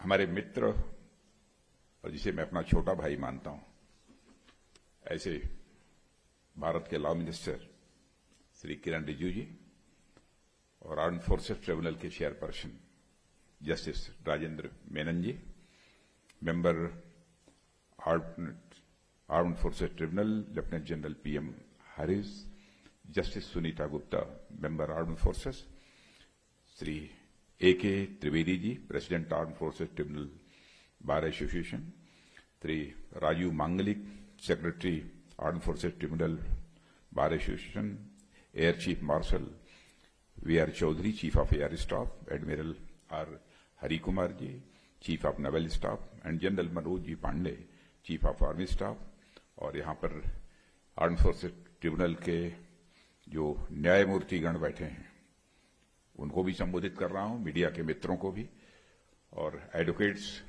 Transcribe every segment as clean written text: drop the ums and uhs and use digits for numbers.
हमारे मित्र और जिसे मैं अपना छोटा भाई मानता हूं, ऐसे भारत के लॉ मिनिस्टर श्री किरण रिजिजू जी और आर्म्ड फोर्सेस ट्रिब्यूनल के chairperson justice Rajendra Menon ji, member armed forces tribunal lieutenant general PM Harish, justice Sunita Gupta, member armed forces, Shri AK Trivedi ji, president armed forces tribunal bar association, Shri Rajeev Manglik, secretary armed forces tribunal bar association, air chief marshal VR Chaudhari, chief of air staff, admiral R Hari Kumar ji, chief of naval staff, and general Manoj ji Pande, chief of army staff, और यहाँ पर armed forces tribunal के जो न्यायमूर्तिगण बैठे हैं उनको भी संबोधित कर रहा हूं, मीडिया के मित्रों को भी, और एडवोकेट्स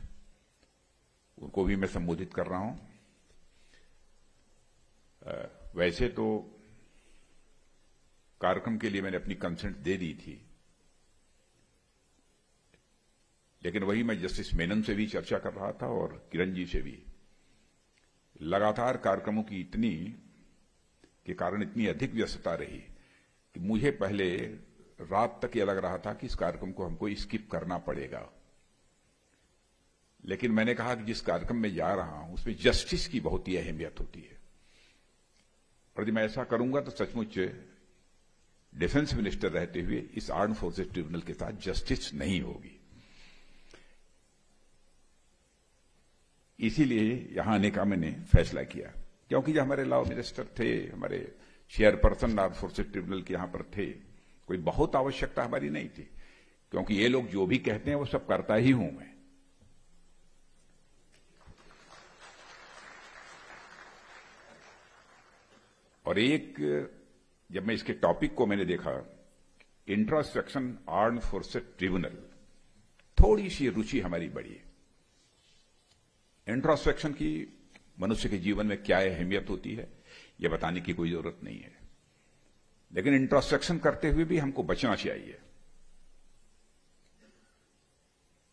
उनको भी मैं संबोधित कर रहा हूं। वैसे तो कार्यक्रम के लिए मैंने अपनी कंसेंट दे दी थी, लेकिन वही मैं जस्टिस मेनन से भी चर्चा कर रहा था और किरण जी से भी। लगातार कार्यक्रमों की के कारण इतनी अधिक व्यस्तता रही कि मुझे पहले रात तक यह लग रहा था कि इस कार्यक्रम को हमको स्किप करना पड़ेगा, लेकिन मैंने कहा कि जिस कार्यक्रम में जा रहा हूं उसमें जस्टिस की बहुत ही अहमियत होती है, और यदि मैं ऐसा करूंगा तो सचमुच डिफेंस मिनिस्टर रहते हुए इस आर्म्ड फोर्सेस ट्रिब्यूनल के साथ जस्टिस नहीं होगी। इसीलिए यहां आने का मैंने फैसला किया, क्योंकि जो हमारे लॉ मिनिस्टर थे, हमारे चेयरपर्सन आर्म्ड फोर्सेस ट्रिब्यूनल के यहां पर थे, कोई बहुत आवश्यकता हमारी नहीं थी, क्योंकि ये लोग जो भी कहते हैं वो सब करता ही हूं मैं। और जब मैं इसके टॉपिक को मैंने देखा, इंट्रोस्पेक्शन आर्म्ड फोर्सेस ट्रिब्यूनल, थोड़ी सी रुचि हमारी बढ़ी। इंट्रोस्पेक्शन की मनुष्य के जीवन में क्या अहमियत होती है यह बताने की कोई जरूरत नहीं है, लेकिन इंट्रोस्पेक्शन करते हुए भी हमको बचना चाहिए।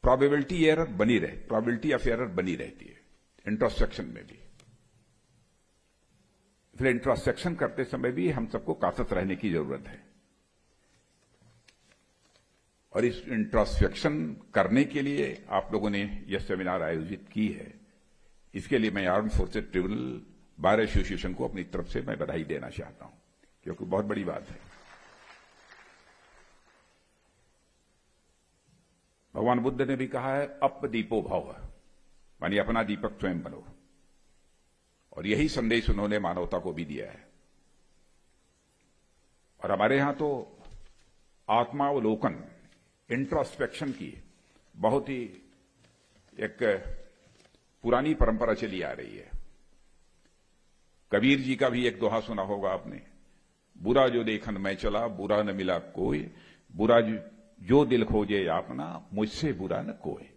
प्रोबेबिलिटी ऑफ एरर बनी रहती है इंट्रोस्पेक्शन में भी। फिर इंट्रोस्पेक्शन करते समय भी हम सबको कासत रहने की जरूरत है, और इस इंट्रोस्पेक्शन करने के लिए आप लोगों ने यह सेमिनार आयोजित की है, इसके लिए मैं armed forces tribunal bar association को अपनी तरफ से मैं बधाई देना चाहता हूं, क्योंकि बहुत बड़ी बात है। भगवान बुद्ध ने भी कहा है अप दीपो भव, मानी अपना दीपक स्वयं बनो, और यही संदेश उन्होंने मानवता को भी दिया है। और हमारे यहां तो आत्मावलोकन, इंट्रोस्पेक्शन की बहुत ही एक पुरानी परंपरा चली आ रही है। कबीर जी का भी एक दोहा सुना होगा आपने, बुरा जो देखन मैं चला, बुरा न मिला कोई, बुरा जो दिल खोजे अपना, मुझसे बुरा न कोई।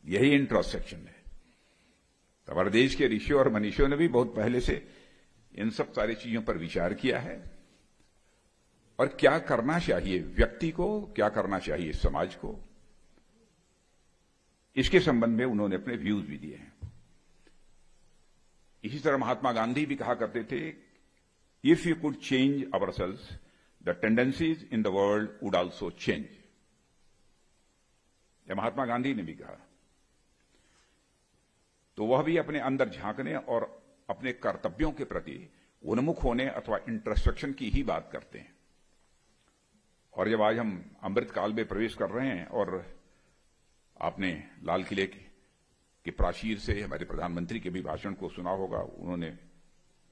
यही इंट्रोस्पेक्शन है। तो हमारे देश के ऋषियों और मनीषियों ने भी बहुत पहले से इन सब सारी चीजों पर विचार किया है, और क्या करना चाहिए व्यक्ति को, क्या करना चाहिए समाज को, इसके संबंध में उन्होंने अपने व्यूज भी दिए हैं। इसी तरह महात्मा गांधी भी कहा करते थे, if you could change ourselves the tendencies in the world would also change. यह महात्मा गांधी ने भी कहा। तो वह भी अपने अंदर झांकने और अपने कर्तव्यों के प्रति उन्मुख होने अथवा इंट्रोस्पेक्शन की ही बात करते हैं। और जब आज हम अमृत काल में प्रवेश कर रहे हैं, और आपने लाल किले के प्राचीर से हमारे प्रधानमंत्री के भी भाषण को सुना होगा, उन्होंने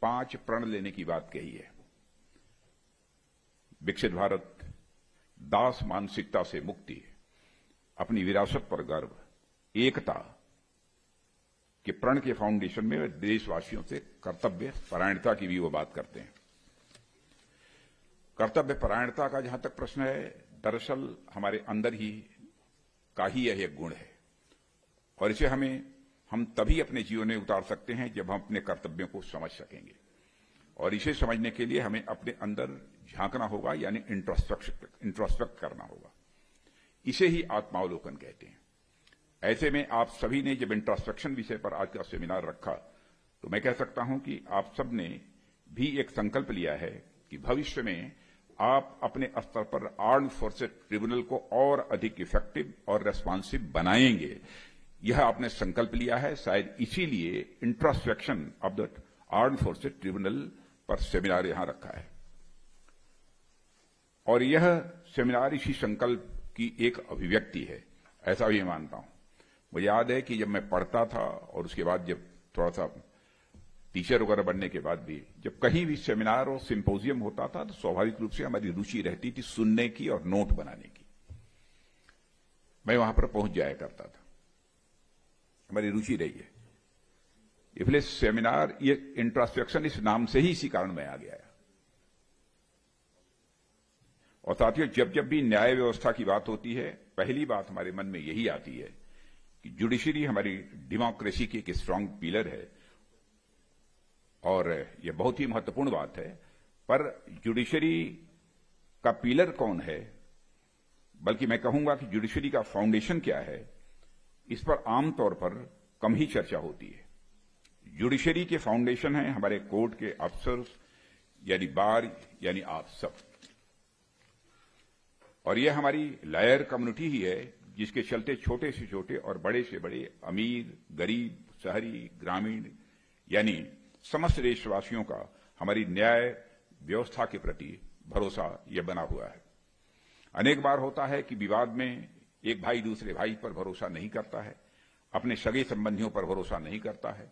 5 प्रण लेने की बात कही है। विकसित भारत, दास मानसिकता से मुक्ति, अपनी विरासत पर गर्व, एकता के प्रण के फाउंडेशन में देशवासियों से कर्तव्य परायणता की भी वो बात करते हैं। कर्तव्य परायणता का जहां तक प्रश्न है, दरअसल हमारे अंदर ही का ही यह एक गुण है, और इसे हम तभी अपने जीवन में उतार सकते हैं जब हम अपने कर्तव्यों को समझ सकेंगे, और इसे समझने के लिए हमें अपने अंदर झांकना होगा, यानी इंट्रोस्पेक्ट करना होगा। इसे ही आत्मावलोकन कहते हैं। ऐसे में आप सभी ने जब इंट्रोस्पेक्शन विषय पर आज का सेमिनार रखा तो मैं कह सकता हूं कि आप सब ने भी एक संकल्प लिया है कि भविष्य में आप अपने स्तर पर आर्म्ड फोर्सेस ट्रिब्यूनल को और अधिक इफेक्टिव और रेस्पॉन्सिव बनाएंगे। यह आपने संकल्प लिया है। शायद इसीलिए introspection of the armed forces tribunal पर सेमिनार यहां रखा है और यह सेमिनार इसी संकल्प की एक अभिव्यक्ति है, ऐसा भी मानता हूं। मुझे याद है कि जब मैं पढ़ता था और उसके बाद जब थोड़ा सा टीचर वगैरह बनने के बाद भी जब कहीं भी सेमिनार और सिंपोजियम होता था तो स्वाभाविक रूप से हमारी रुचि रहती थी सुनने की और नोट बनाने की। मैं वहां पर पहुंच जाया करता था, हमारी रुचि रही है। इसलिए सेमिनार, ये इंट्रोस्पेक्शन इस नाम से ही इसी कारण मैं आ गया। और साथियों, जब जब भी न्याय व्यवस्था की बात होती है पहली बात हमारे मन में यही आती है कि जुडिशरी हमारी डेमोक्रेसी की एक स्ट्रांग पिलर है और यह बहुत ही महत्वपूर्ण बात है। पर जुडिशरी का पिलर कौन है, बल्कि मैं कहूंगा कि जुडिशरी का फाउंडेशन क्या है, इस पर आमतौर पर कम ही चर्चा होती है। जुडिशरी के फाउंडेशन है हमारे कोर्ट के अफसर्स यानी बार यानी आप सब, और यह हमारी लॉयर कम्युनिटी ही है जिसके चलते छोटे से छोटे और बड़े से बड़े, अमीर, गरीब, शहरी, ग्रामीण यानी समस्त देशवासियों का हमारी न्याय व्यवस्था के प्रति भरोसा यह बना हुआ है। अनेक बार होता है कि विवाद में एक भाई दूसरे भाई पर भरोसा नहीं करता है, अपने सगे संबंधियों पर भरोसा नहीं करता है,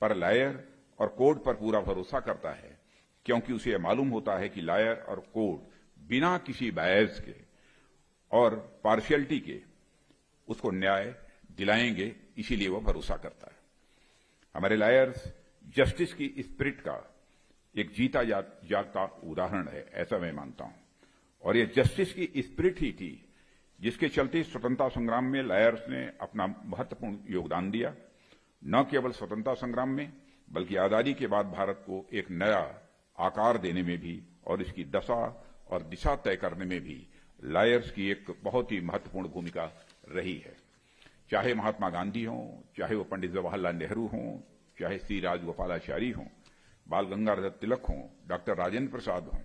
पर लॉयर और कोर्ट पर पूरा भरोसा करता है, क्योंकि उसे यह मालूम होता है कि लॉयर और कोर्ट बिना किसी बायस के और पार्शियलिटी के उसको न्याय दिलाएंगे, इसीलिए वह भरोसा करता है। हमारे लॉयर्स जस्टिस की स्पिरिट का एक जीता जागता उदाहरण है, ऐसा मैं मानता हूं। और यह जस्टिस की स्पिरिट ही थी जिसके चलते स्वतंत्रता संग्राम में लॉयर्स ने अपना महत्वपूर्ण योगदान दिया। न केवल स्वतंत्रता संग्राम में बल्कि आजादी के बाद भारत को एक नया आकार देने में भी और इसकी दशा और दिशा तय करने में भी लॉयर्स की एक बहुत ही महत्वपूर्ण भूमिका रही है। चाहे महात्मा गांधी हों, चाहे वो पंडित जवाहरलाल नेहरू हों, चाहे श्री राजगोपालाचारी हों, बाल गंगाधर तिलक हों, डॉक्टर राजेंद्र प्रसाद हों,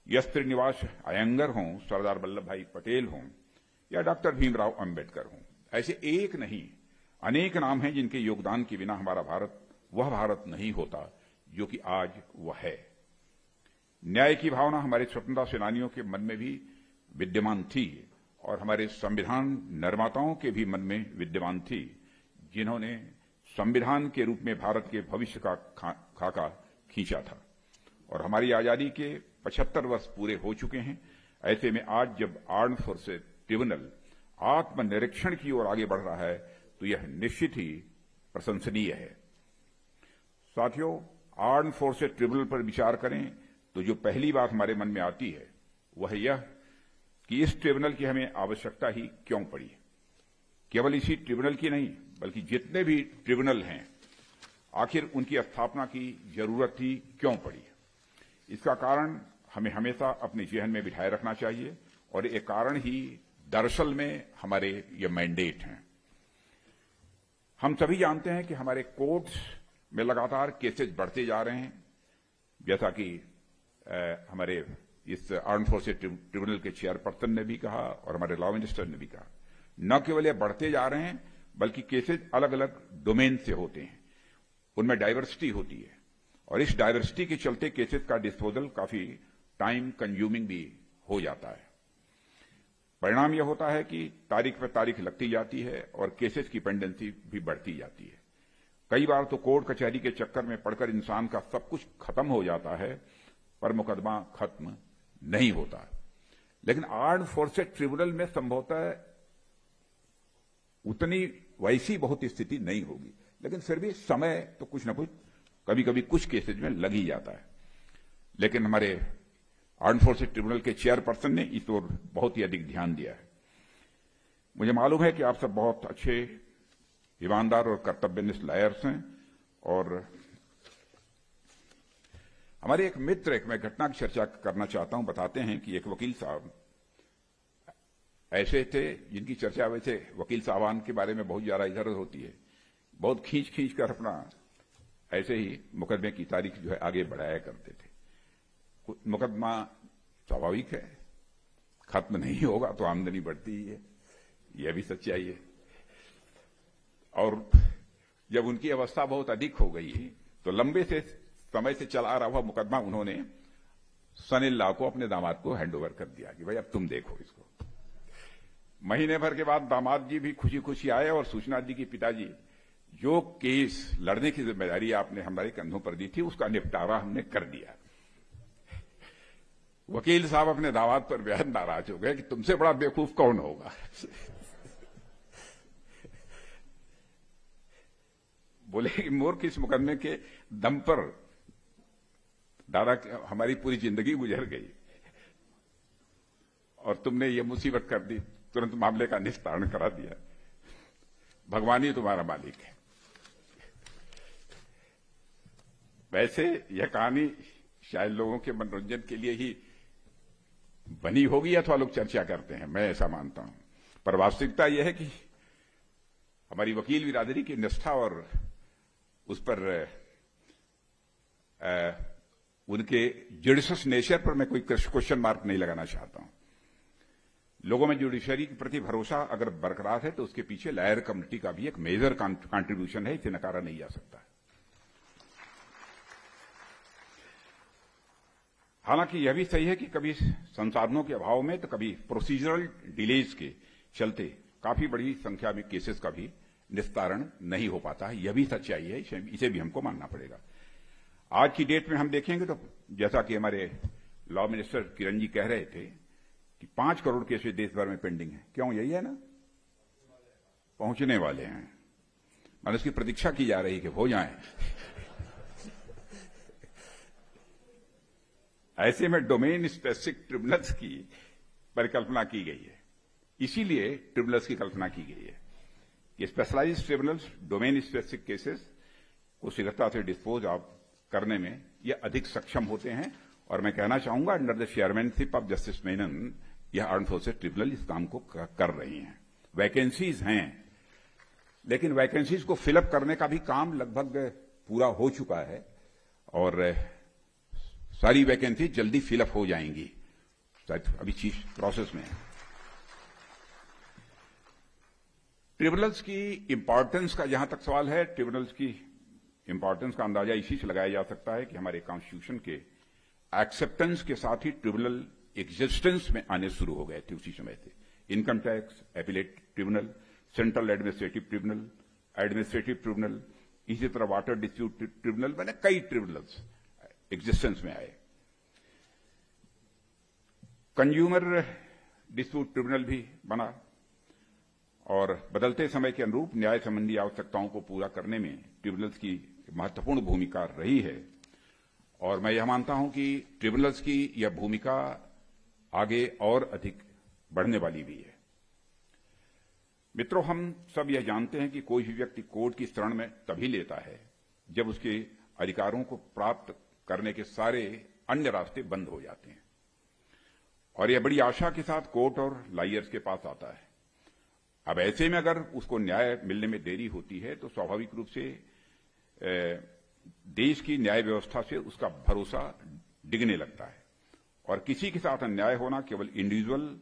यश श्रीनिवास अयंगर हों, सरदार वल्लभ भाई पटेल हों या डॉक्टर भीमराव अंबेडकर हों, ऐसे एक नहीं अनेक नाम हैं जिनके योगदान के बिना हमारा भारत वह भारत नहीं होता जो कि आज वह है। न्याय की भावना हमारे स्वतंत्रता सेनानियों के मन में भी विद्यमान थी और हमारे संविधान निर्माताओं के भी मन में विद्यमान थी, जिन्होंने संविधान के रूप में भारत के भविष्य का खाका खींचा था। और हमारी आजादी के 75 वर्ष पूरे हो चुके हैं। ऐसे में आज जब आर्म्ड फोर्सेस ट्रिब्यूनल आत्मनिरीक्षण की ओर आगे बढ़ रहा है तो यह निश्चित ही प्रशंसनीय है। साथियों, आर्म्ड फोर्सेस ट्रिब्यूनल पर विचार करें तो जो पहली बात हमारे मन में आती है वह यह कि इस ट्रिब्यूनल की हमें आवश्यकता ही क्यों पड़ी। केवल इसी ट्रिब्यूनल की नहीं बल्कि जितने भी ट्रिब्यूनल हैं आखिर उनकी स्थापना की जरूरत ही क्यों पड़ी। इसका कारण हमें हमेशा अपने जहन में बिठाए रखना चाहिए और ये कारण ही दरअसल में हमारे ये मैंडेट हैं। हम सभी जानते हैं कि हमारे कोर्ट्स में लगातार केसेस बढ़ते जा रहे हैं, जैसा कि हमारे इस आर्म्ड फोर्सेस ट्रिब्यूनल के चेयरपर्सन ने भी कहा और हमारे लॉ मिनिस्टर ने भी कहा। न केवल ये बढ़ते जा रहे हैं बल्कि केसेस अलग अलग डोमेन से होते हैं, उनमें डाइवर्सिटी होती है और इस डाइवर्सिटी के चलते केसेस का डिस्पोजल काफी टाइम कंज्यूमिंग भी हो जाता है। परिणाम यह होता है कि तारीख पर तारीख लगती जाती है और केसेस की पेंडेंसी भी बढ़ती जाती है। कई बार तो कोर्ट कचहरी के चक्कर में पड़कर इंसान का सब कुछ खत्म हो जाता है पर मुकदमा खत्म नहीं होता। लेकिन आर्म्ड फोर्सेस ट्रिब्यूनल में संभवतः उतनी वैसी बहुत स्थिति नहीं होगी, लेकिन फिर भी समय तो कुछ न कुछ कभी कभी कुछ केसेज में लग ही जाता है। लेकिन हमारे आर्म्ड फोर्सेस ट्रिब्यूनल के चेयरपर्सन ने इस ओर बहुत ही अधिक ध्यान दिया है। मुझे मालूम है कि आप सब बहुत अच्छे, ईमानदार और कर्तव्यनिष्ठ लॉयर्स हैं और हमारे एक मित्र, एक मैं घटना की चर्चा करना चाहता हूं, बताते हैं कि एक वकील साहब ऐसे थे जिनकी चर्चा वैसे वकील साहबान के बारे में बहुत ज्यादा इधर होती है, बहुत खींच खींच कर अपना ऐसे ही मुकदमे की तारीख जो है आगे बढ़ाया करते थे। मुकदमा स्वाभाविक है, खत्म नहीं होगा तो आमदनी बढ़ती ही है, यह भी सच्चाई है। और जब उनकी अवस्था बहुत अधिक हो गई तो लंबे से समय से चला रहा हुआ मुकदमा उन्होंने सनिल्लाह को, अपने दामाद को हैंडओवर कर दिया कि भाई अब तुम देखो इसको। महीने भर के बाद दामाद जी भी खुशी खुशी आए और सूचना दी कि पिताजी, जो केस लड़ने की जिम्मेदारी आपने हमारे कंधों पर दी थी उसका निपटारा हमने कर दिया। वकील साहब अपने दामाद पर बेहद नाराज हो गए कि तुमसे बड़ा बेवकूफ कौन होगा। बोले कि मूर्ख, इस मुकदमे के दम पर दादा हमारी पूरी जिंदगी गुजर गई और तुमने ये मुसीबत कर दी, तुरंत मामले का निस्तारण करा दिया। भगवान ही तुम्हारा मालिक है। वैसे यह कहानी शायद लोगों के मनोरंजन के लिए ही बनी होगी अथवा लोग चर्चा करते हैं, मैं ऐसा मानता हूं। पर वास्तविकता यह है कि हमारी वकील बिरादरी की निष्ठा और उस पर उनके जुडिशियस नेचर पर मैं कोई क्वेश्चन मार्क नहीं लगाना चाहता हूं। लोगों में जुडिशरी के प्रति भरोसा अगर बरकरार है तो उसके पीछे लॉयर कम्युनिटी का भी एक मेजर कंट्रीब्यूशन है, इसे नकारा नहीं जा सकता। हालांकि यह भी सही है कि कभी संसाधनों के अभाव में तो कभी प्रोसीजरल डिलेज के चलते काफी बड़ी संख्या में केसेस का भी निस्तारण नहीं हो पाता है। यह भी सच्चाई है, इसे भी हमको मानना पड़ेगा। आज की डेट में हम देखेंगे तो जैसा कि हमारे लॉ मिनिस्टर किरण जी कह रहे थे कि 5 करोड़ केसेस देश भर में पेंडिंग है। क्यों? यही है ना, पहुंचने वाले हैं, मतलब इसकी प्रतीक्षा की जा रही है कि हो जाए। ऐसे में डोमेन स्पेसिफिक ट्रिब्यूनल्स की परिकल्पना की गई है। इसीलिए ट्रिब्यूनल्स की कल्पना की गई है कि specialized tribunals domain specific cases को शीघ्रता से डिस्पोज ऑफ करने में ये अधिक सक्षम होते हैं। और मैं कहना चाहूंगा under the chairmanship of justice Menon यह आर्म्ड फोर्सेस ट्रिब्यूनल इस काम को कर रही हैं। वैकेंसीज हैं, लेकिन वैकेंसीज को फिलअप करने का भी काम लगभग पूरा हो चुका है और सारी वैकेंसी जल्दी फिलअप हो जाएंगी, अभी चीज प्रोसेस में है। ट्रिब्यूनल्स की इंपॉर्टेंस का जहां तक सवाल है, ट्रिब्यूनल्स की इंपॉर्टेंस का अंदाजा इसी से लगाया जा सकता है कि हमारे कॉन्स्टिट्यूशन के एक्सेप्टेंस के साथ ही ट्रिब्यूनल एग्जिस्टेंस में आने शुरू हो गए थे उसी समय से। Income tax appellate tribunal, central administrative tribunal, administrative tribunal, इसी तरह वाटर डिस्प्यूट ट्रिब्यूनल, मैंने कई ट्रिब्यूनल्स एग्जिस्टेंस में आए। कंज्यूमर डिस्प्यूट ट्रिब्यूनल भी बना और बदलते समय के अनुरूप न्याय संबंधी आवश्यकताओं को पूरा करने में ट्रिब्यूनल्स की महत्वपूर्ण भूमिका रही है। और मैं यह मानता हूं कि ट्रिब्यूनल्स की यह भूमिका आगे और अधिक बढ़ने वाली भी है। मित्रों, हम सब यह जानते हैं कि कोई भी व्यक्ति कोर्ट की शरण में तभी लेता है जब उसके अधिकारों को प्राप्त करने के सारे अन्य रास्ते बंद हो जाते हैं और यह बड़ी आशा के साथ कोर्ट और लॉयर्स के पास आता है। अब ऐसे में अगर उसको न्याय मिलने में देरी होती है तो स्वाभाविक रूप से देश की न्याय व्यवस्था से उसका भरोसा डिगने लगता है और किसी के साथ अन्याय होना केवल इंडिविजुअल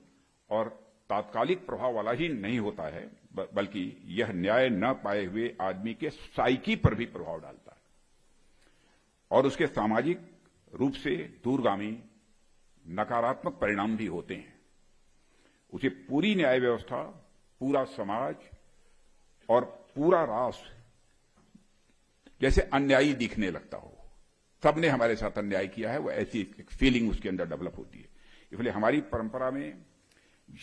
और तात्कालिक प्रभाव वाला ही नहीं होता है, बल्कि यह न्याय न पाए हुए आदमी के साइकी पर भी प्रभाव डालता है और उसके सामाजिक रूप से दूरगामी नकारात्मक परिणाम भी होते हैं। उसे पूरी न्याय व्यवस्था, पूरा समाज और पूरा राष्ट्र जैसे अन्यायी दिखने लगता हो। सबने हमारे साथ अन्याय किया है, वो ऐसी एक फीलिंग उसके अंदर डेवलप होती है। इसलिए हमारी परंपरा में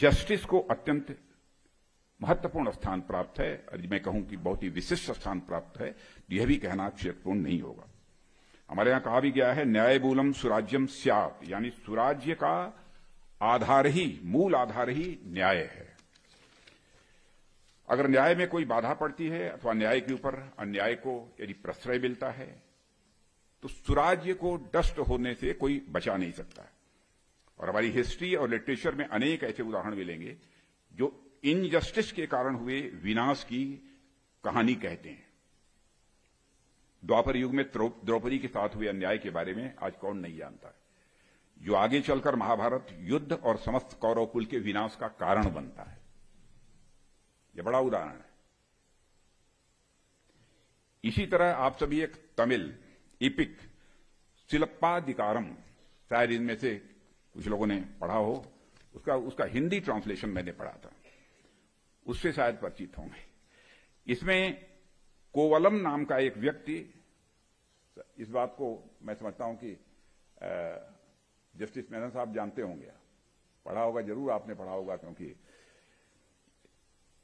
जस्टिस को अत्यंत महत्वपूर्ण स्थान प्राप्त है और मैं कहूं कि बहुत ही विशिष्ट स्थान प्राप्त है। यह भी कहना अक्षरपूर्ण नहीं होगा। हमारे यहां कहा भी गया है, न्यायमूलम सुराज्यम स्यात्, यानी सुराज्य का आधार ही, मूल आधार ही न्याय है। अगर न्याय में कोई बाधा पड़ती है अथवा न्याय के ऊपर अन्याय को यदि प्रश्रय मिलता है तो सुराज्य को डस्ट होने से कोई बचा नहीं सकता है। और हमारी हिस्ट्री और लिटरेचर में अनेक ऐसे उदाहरण मिलेंगे जो इनजस्टिस के कारण हुए विनाश की कहानी कहते हैं। द्वापर युग में द्रौपदी के साथ हुए अन्याय के बारे में आज कौन नहीं जानता है, जो आगे चलकर महाभारत युद्ध और समस्त कौरव कुल के विनाश का कारण बनता है। यह बड़ा उदाहरण है। इसी तरह आप सभी एक तमिल इपिक सिलप्पाधिकारम, शायद इनमें से कुछ लोगों ने पढ़ा हो, उसका हिंदी ट्रांसलेशन मैंने पढ़ा था, उससे शायद परिचित होंगे। इसमें कोवलम नाम का एक व्यक्ति, इस बात को मैं समझता हूं कि जस्टिस मेनन साहब जानते होंगे, पढ़ा होगा, जरूर आपने पढ़ा होगा, क्योंकि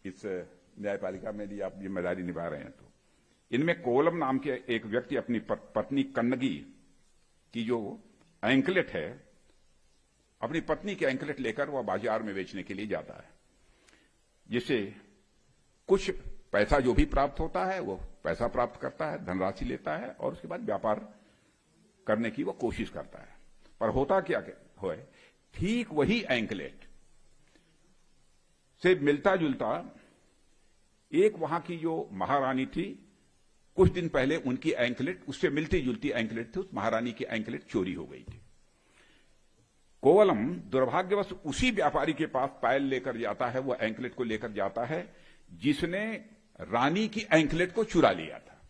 इस न्यायपालिका में भी आप जिम्मेदारी निभा रहे हैं। तो इनमें कोवलम नाम के एक व्यक्ति अपनी पत्नी कन्नगी की जो एंकलेट है, अपनी पत्नी के एंकलेट लेकर वह बाजार में बेचने के लिए जाता है, जिससे कुछ पैसा जो भी प्राप्त होता है वो पैसा प्राप्त करता है, धनराशि लेता है और उसके बाद व्यापार करने की वो कोशिश करता है। पर होता क्या है, ठीक वही एंकलेट से मिलता जुलता एक वहां की जो महारानी थी, कुछ दिन पहले उनकी एंकलेट, उससे मिलती जुलती एंकलेट थी, उस महारानी की एंकलेट चोरी हो गई थी। कोवलम दुर्भाग्यवश उसी व्यापारी के पास पायल लेकर जाता है, वह एंकलेट को लेकर जाता है जिसने रानी की एंकलेट को चुरा लिया था,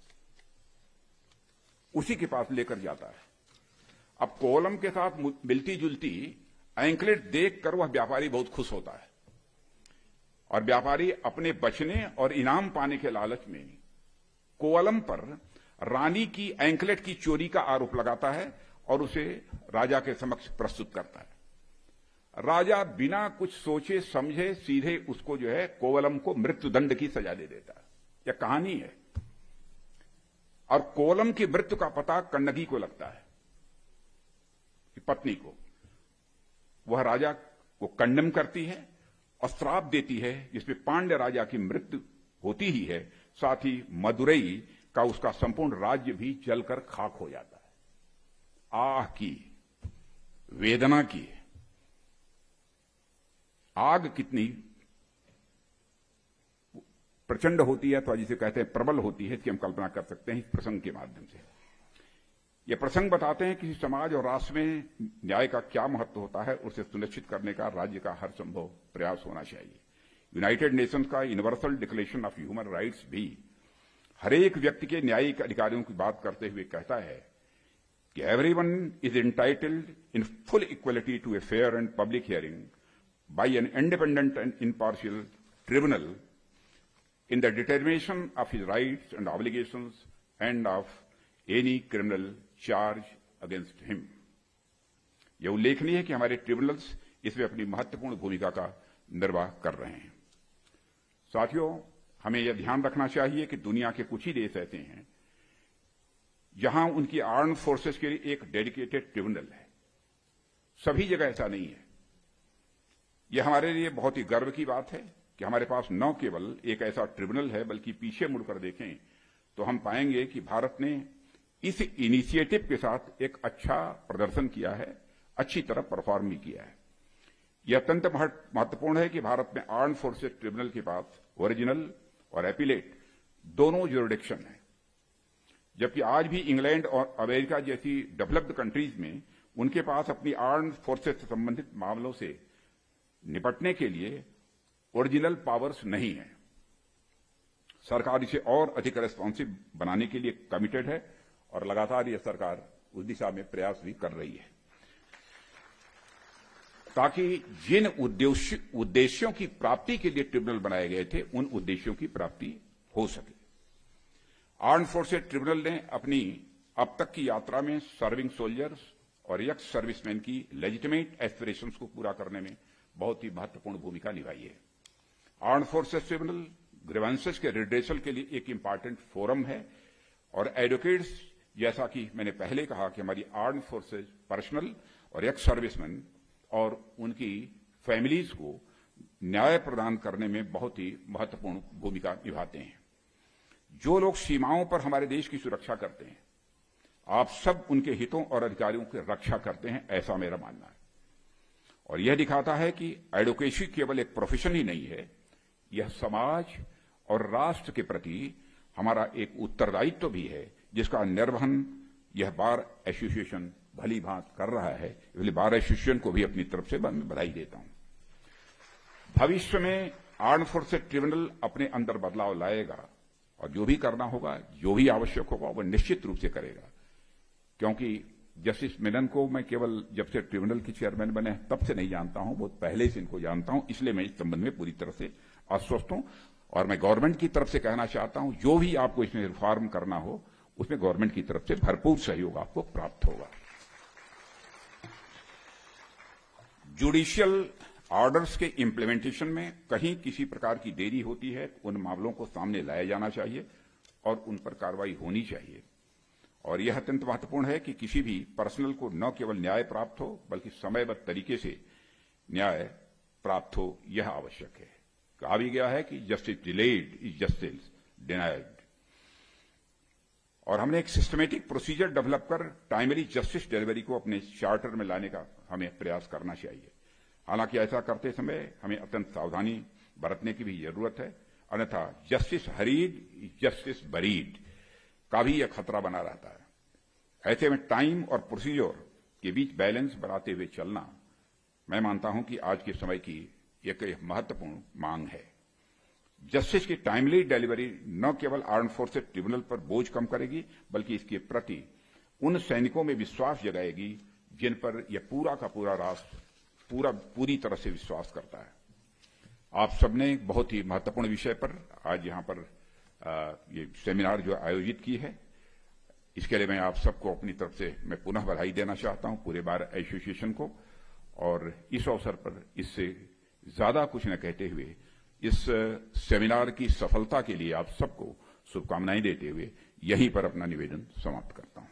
उसी के पास लेकर जाता है। अब कोवलम के साथ मिलती जुलती एंकलेट देखकर वह व्यापारी बहुत खुश होता है और व्यापारी अपने बचने और इनाम पाने के लालच में कोवलम पर रानी की एंकलेट की चोरी का आरोप लगाता है और उसे राजा के समक्ष प्रस्तुत करता है। राजा बिना कुछ सोचे समझे सीधे उसको जो है कोवलम को मृत्युदंड की सजा दे देता है। यह कहानी है। और कोवलम की मृत्यु का पता कन्नगी को लगता है, पत्नी को। वह राजा को कंडेम करती है और श्राप देती है, जिसमें पांड्य राजा की मृत्यु होती ही है, साथ ही मदुरई का उसका संपूर्ण राज्य भी जलकर खाक हो जाता है। आह की, वेदना की, आग कितनी प्रचंड होती है, तो जिसे कहते हैं प्रबल होती है, इसकी हम कल्पना कर सकते हैं इस प्रसंग के माध्यम से। ये प्रसंग बताते हैं किसी समाज और राष्ट्र में न्याय का क्या महत्व होता है, उसे सुनिश्चित करने का राज्य का हर संभव प्रयास होना चाहिए। यूनाइटेड नेशंस का universal declaration of human rights भी हर एक व्यक्ति के न्यायिक अधिकारियों की बात करते हुए कहता है कि everyone is entitled in full equality to a fair and public hearing by an independent and impartial tribunal in the determination of his rights and obligations and of any criminal charge against him। यह उल्लेखनीय है कि हमारे tribunals इसमें अपनी महत्वपूर्ण भूमिका का निर्वाह कर रहे हैं। साथियों, हमें यह ध्यान रखना चाहिए कि दुनिया के कुछ ही देश ऐसे हैं जहां उनकी आर्म्ड फोर्सेस के लिए एक डेडिकेटेड ट्रिब्यूनल है। सभी जगह ऐसा नहीं है। यह हमारे लिए बहुत ही गर्व की बात है कि हमारे पास न केवल एक ऐसा ट्रिब्यूनल है, बल्कि पीछे मुड़कर देखें तो हम पाएंगे कि भारत ने इस इनिशिएटिव के साथ एक अच्छा प्रदर्शन किया है, अच्छी तरह परफॉर्म भी किया है। यह अत्यंत महत्वपूर्ण है कि भारत में आर्म्ड फोर्सेस ट्रिब्यूनल के पास ओरिजिनल और एपिलेट दोनों ज्यूरिडिक्शन है, जबकि आज भी इंग्लैंड और अमेरिका जैसी डेवलप्ड कंट्रीज में उनके पास अपनी आर्म्ड फोर्सेस से संबंधित मामलों से निपटने के लिए ओरिजिनल पावर्स नहीं है। सरकार इसे और अधिक रेस्पॉन्सिव बनाने के लिए कमिटेड है और लगातार यह सरकार उस दिशा में प्रयास भी कर रही है, ताकि जिन उद्देश्यों की प्राप्ति के लिए ट्रिब्यूनल बनाए गए थे, उन उद्देश्यों की प्राप्ति हो सके। आर्म्ड फोर्सेस ट्रिब्यूनल ने अपनी अब तक की यात्रा में सर्विंग सोल्जर्स और एक्स सर्विसमैन की लेजिटिमेट एस्पिरेशंस को पूरा करने में बहुत ही महत्वपूर्ण भूमिका निभाई है। आर्म्ड फोर्सेस ट्रिब्यूनल ग्रीवेंसेस के रिड्रेसल के लिए एक इंपॉर्टेंट फोरम है और एडवोकेट्स, जैसा कि मैंने पहले कहा कि हमारी आर्म्ड फोर्सेस पर्सनल और एक्स सर्विसमैन और उनकी फैमिलीज को न्याय प्रदान करने में बहुत ही महत्वपूर्ण भूमिका निभाते हैं। जो लोग सीमाओं पर हमारे देश की सुरक्षा करते हैं, आप सब उनके हितों और अधिकारियों की रक्षा करते हैं, ऐसा मेरा मानना है। और यह दिखाता है कि एडवोकेसी केवल एक प्रोफेशन ही नहीं है, यह समाज और राष्ट्र के प्रति हमारा एक उत्तरदायित्व भी है, जिसका निर्वहन यह बार एसोसिएशन भली भांत कर रहा है। इसलिए बार एसोसिएशन को भी अपनी तरफ से मैं बधाई देता हूं। भविष्य में आर्म्ड फोर्सेस ट्रिब्यूनल अपने अंदर बदलाव लाएगा और जो भी करना होगा, जो भी आवश्यक होगा, वह निश्चित रूप से करेगा। क्योंकि जस्टिस मेनन को मैं केवल जब से ट्रिब्यूनल के चेयरमैन बने तब से नहीं जानता हूं, बहुत पहले से इनको जानता हूं। इसलिए मैं इस संबंध में पूरी तरह से आश्वस्त हूं और मैं गवर्नमेंट की तरफ से कहना चाहता हूं, जो भी आपको इसमें रिफॉर्म करना हो, उसमें गवर्नमेंट की तरफ से भरपूर सहयोग आपको प्राप्त होगा। जुडिशियल ऑर्डर्स के इम्प्लीमेंटेशन में कहीं किसी प्रकार की देरी होती है, उन मामलों को सामने लाया जाना चाहिए और उन पर कार्रवाई होनी चाहिए। और यह अत्यंत महत्वपूर्ण है कि किसी भी पर्सनल को न केवल न्याय प्राप्त हो, बल्कि समयबद्ध तरीके से न्याय प्राप्त हो, यह आवश्यक है। कहा भी गया है कि justice delayed is justice denied. और हमने एक सिस्टमेटिक प्रोसीजर डेवलप कर टाइमली जस्टिस डिलीवरी को अपने चार्टर में लाने का हमें प्रयास करना चाहिए। हालांकि ऐसा करते समय हमें अत्यंत सावधानी बरतने की भी जरूरत है, अन्यथा जस्टिस हरीड जस्टिस बरीड का भी यह खतरा बना रहता है। ऐसे में टाइम और प्रोसीजर के बीच बैलेंस बनाते हुए चलना, मैं मानता हूं कि आज के समय की एक महत्वपूर्ण मांग है। जस्टिस की टाइमली डिलीवरी न केवल आर्म्ड फोर्सेस ट्रिब्यूनल पर बोझ कम करेगी, बल्कि इसके प्रति उन सैनिकों में विश्वास जगाएगी जिन पर यह पूरा का पूरा राष्ट्र पूरी तरह से विश्वास करता है। आप सबने बहुत ही महत्वपूर्ण विषय पर आज यहां पर ये सेमिनार जो आयोजित की है, इसके लिए मैं आप सबको अपनी तरफ से मैं पुनः बधाई देना चाहता हूं, पूरे बार एसोसिएशन को। और इस अवसर पर इससे ज्यादा कुछ न कहते हुए इस सेमिनार की सफलता के लिए आप सबको शुभकामनाएं देते हुए यहीं पर अपना निवेदन समाप्त करता हूं।